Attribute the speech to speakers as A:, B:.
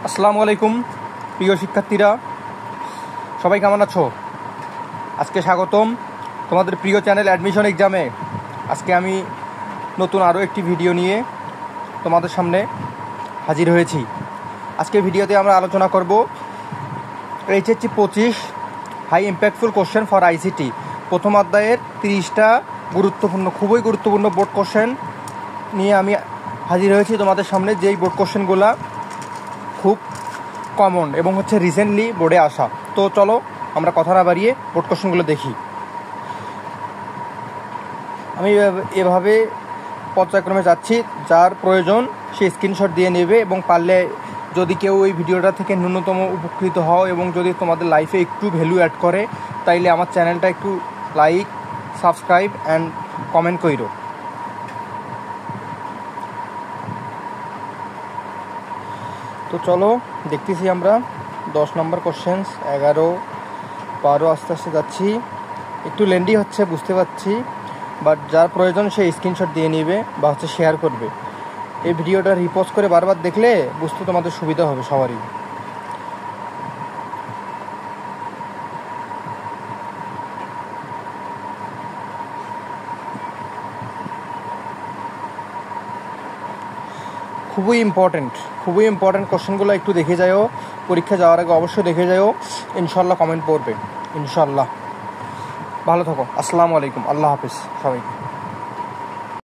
A: আসসালামু আলাইকুম প্রিয় শিক্ষার্থীরা, সবাই কেমন আছো? আজকে স্বাগতম তোমাদের প্রিয় চ্যানেল অ্যাডমিশন এক্সামে। আজকে আমি নতুন আরও একটি ভিডিও নিয়ে তোমাদের সামনে হাজির হয়েছি। আজকে ভিডিওতে আমরা আলোচনা করব HSC 25 high impactful question for ICT প্রথম অধ্যায়ের 30টা খুবই গুরুত্বপূর্ণ বোর্ড কোশ্চেন নিয়ে আমি হাজির হয়েছি তোমাদের সামনে। যেই বোর্ড কোশ্চেনগুলো খুব কমন এবং রিসেন্টলি বোর্ডে আসা। তো চলো আমরা কথা না বাড়িয়ে বোর্ড কোশ্চেনগুলো দেখি। আমি এভাবে পর্যায়ক্রমে যাচ্ছি, যার প্রয়োজন সে স্ক্রিনশট দিয়ে নেবে, এবং পারলে যদি কেউ এই ভিডিওটা থেকে ন্যূনতম উপকৃত হও এবং যদি তোমাদের লাইফে একটু ভ্যালু অ্যাড করে, তাইলে আমার চ্যানেলটা একটু লাইক, সাবস্ক্রাইব অ্যান্ড কমেন্ট করো। তো চলো দেখতেছি আমরা 10 নম্বর কোশ্চেন, 11, 12 আস্তে আস্তে যাচ্ছি। একটু লেন্দি হচ্ছে বুঝতে পারছি, বাট যার প্রয়োজন সে স্ক্রিনশট দিয়ে নেবে বা শেয়ার করবে। এই ভিডিওটা রিপোস্ট করে বারবার দেখলে বুঝতে তোমাদের সুবিধা হবে সবারই। খুবই ইম্পর্টেন্ট কোশ্চেনগুলো একটু দেখে যাও, পরীক্ষা যাওয়ার আগে অবশ্যই দেখে যাও। ইনশাল্লাহ কমেন্ট পড়বে, ইনশাল্লাহ। ভালো থাকো। আসসালামু আলাইকুম, আল্লাহ হাফিজ সবাইকে।